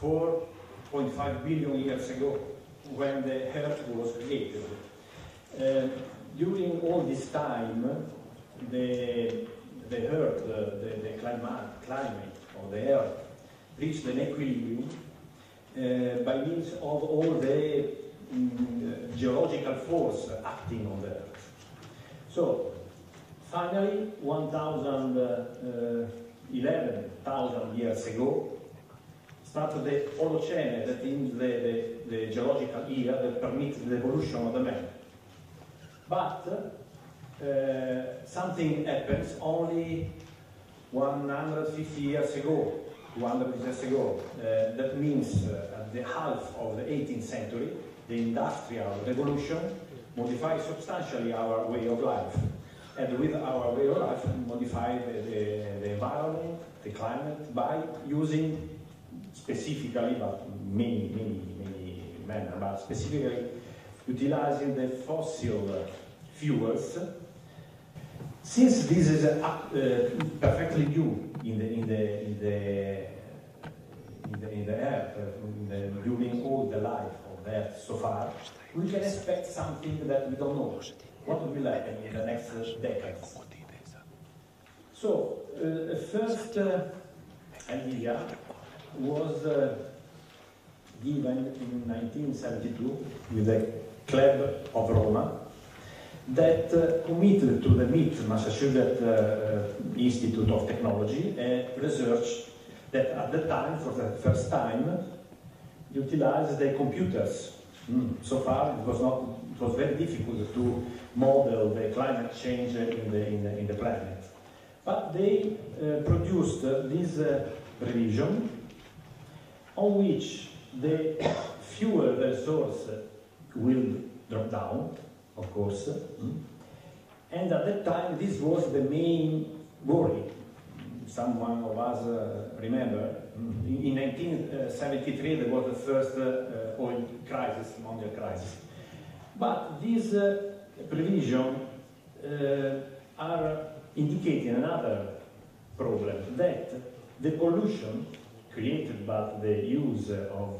4.5 billion years ago, when the Earth was created. During all this time, the Earth, the climate of the Earth reached an equilibrium by means of all the geological force acting on the Earth. So, finally, 11,000 years ago, started the Holocene, that is the geological era that permits the evolution of the man. But something happens only 150 years ago, 200 years ago. That means at the half of the 18th century, the Industrial Revolution modified substantially our way of life. And with our way of life, modify the environment, the climate, by using specifically, but many manner, but specifically utilizing the fossil fuels. Since this is perfectly new in the Earth, during all the life of the Earth so far, we can expect something that we don't know. What will happen in the next decades? So, the first idea was given in 1972 with the Club of Roma that committed to the MIT, Massachusetts Institute of Technology, a research that at the time, for the first time, utilized the computers. So far, it was very difficult to model the climate change in the planet. But they produced this revision on which the fuel resource will drop down, of course. And at that time, this was the main worry. Someone of us remember, in 1973 there was the first oil crisis, mondial crisis. But these provisions are indicating another problem, that the pollution created by the use of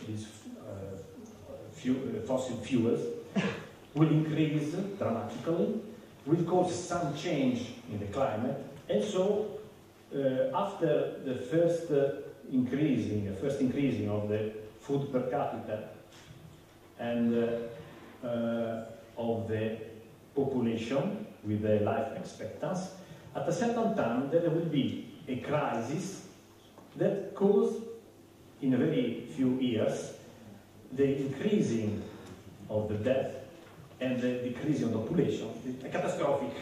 these fossil fuels will increase dramatically, will cause some change in the climate, and so after the first increasing of the food per capita and of the population with the life expectancy, at a certain time there will be a crisis that causes, in a very few years, the increasing of the death and the decreasing of the population, a catastrophic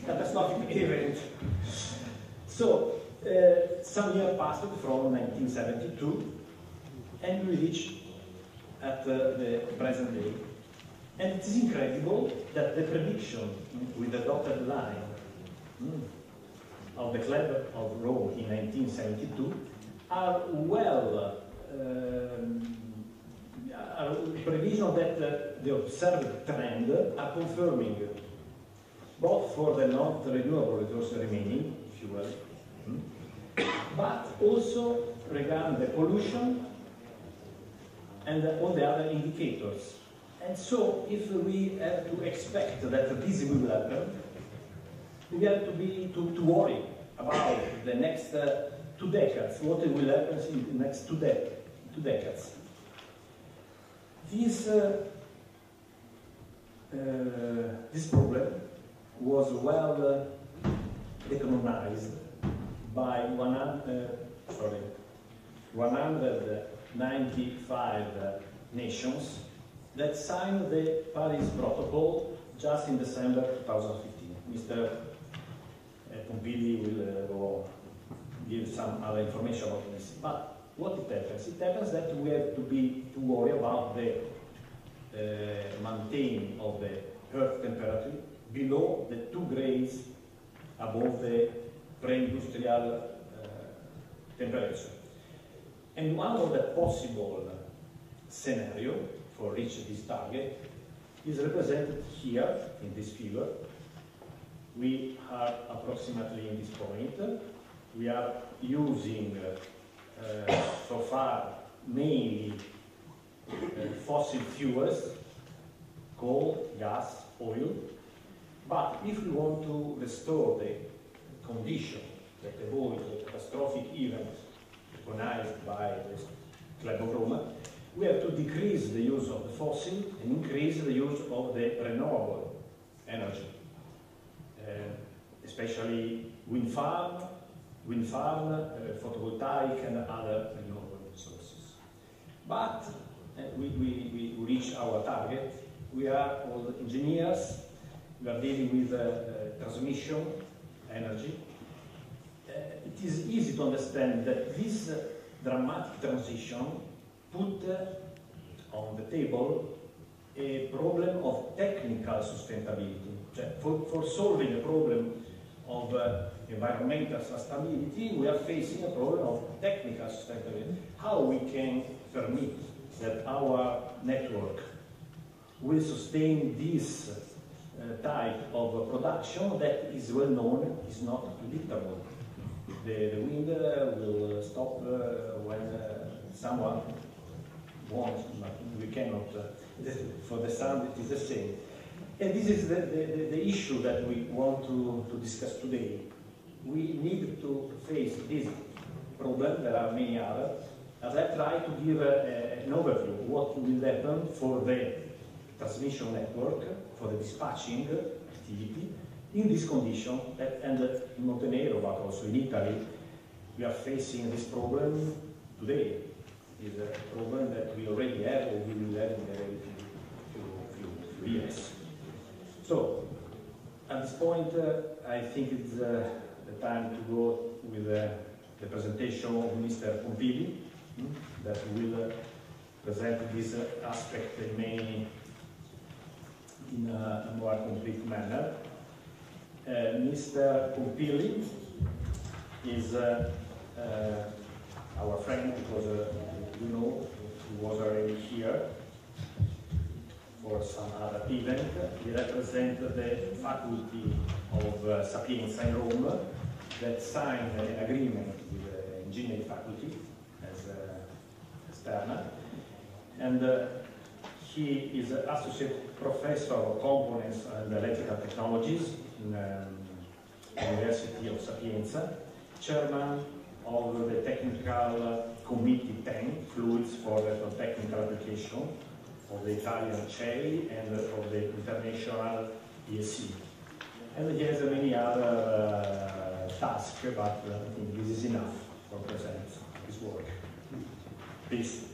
event. So, some years passed from 1972, and we reach at the present day. And it is incredible that the prediction with the dotted line of the Club of Rome in 1972 are prediction that the observed trend are confirming, both for the non-renewable resource remaining fuel, but also regarding the pollution and all the other indicators. And so, if we have to expect that this will happen, we have to worry about the next 2 decades, what will happen in the next two decades. This problem was well recognized by 195 nations that signed the Paris Protocol just in December 2015. Mr. Pompili will give some other information about this. But what it happens? It happens that we have to worry about the maintaining of the Earth temperature below the 2 grades above the pre-industrial temperature. And one of the possible scenarios for reaching this target is represented here in this figure. We are approximately in this point. We are using so far mainly fossil fuels, coal, gas, oil. But if we want to restore the condition that avoid the catastrophic event recognized by the Club of Rome, we have to decrease the use of the fossil and increase the use of the renewable energy, especially wind farm, photovoltaic and other renewable sources. But we reach our target. We are all engineers. We are dealing with transmission energy. It is easy to understand that this dramatic transition put on the table a problem of technical sustainability. For solving a problem of environmental sustainability, we are facing a problem of technical sustainability. How we can permit that our network will sustain this type of production that is well known, is not predictable. The wind will stop when someone wants, but we cannot. For the sun, it is the same. And this is the issue that we want to discuss today. We need to face this problem. There are many others. As I try to give an overview of what will happen for the transmission network, for the dispatching activity, in this condition, and in Montenegro, but also in Italy, we are facing this problem today. It's a problem that we already have, or we will have in a very few years. So, at this point, I think it's the time to go with the presentation of Mr. Pompili, that will present this aspect in a more complete manner. Mr. Pompili is our friend, because you know, he was already here for some other event. He represents the faculty of Sapienza in Rome that signed an agreement with the engineering faculty as external. And he is an associate professor of components and electrical technologies in the University of Sapienza, chairman of the technical committee 10, Fluids for the Technical Application, of the Italian CEI and of the International ESC. And he has many other tasks, but I think this is enough for present his work. Please.